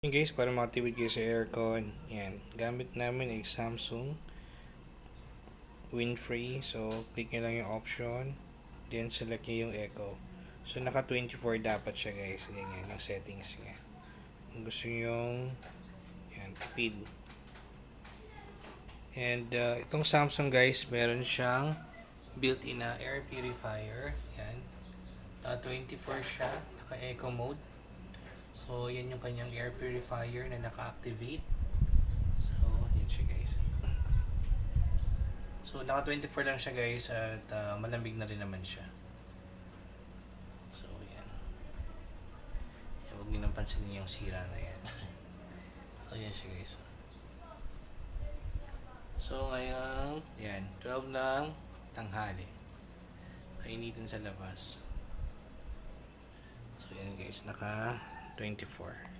Yun guys, para makatipid kayo sa aircon, yan. Gamit namin ay Samsung Windfree. So, click nyo lang yung option. Then, select nyo yung Echo. So, naka 24 dapat siya guys. Ganyan yung settings niya. Kung gusto nyo yan, tipid. And, itong Samsung guys, meron siyang built-in na air purifier. Yan. Naka 24 siya. Naka Echo mode. So, yan yung kanyang air purifier na naka-activate. So, yan siya guys. So, naka 24 lang siya guys at malamig na rin naman siya. So, yan. Huwag nyo nang pansinin yung sira na yan. So, yan siya guys. So, ngayon, yan. 12 ng tanghali. Kainitin sa labas. So, yan guys. Naka 24.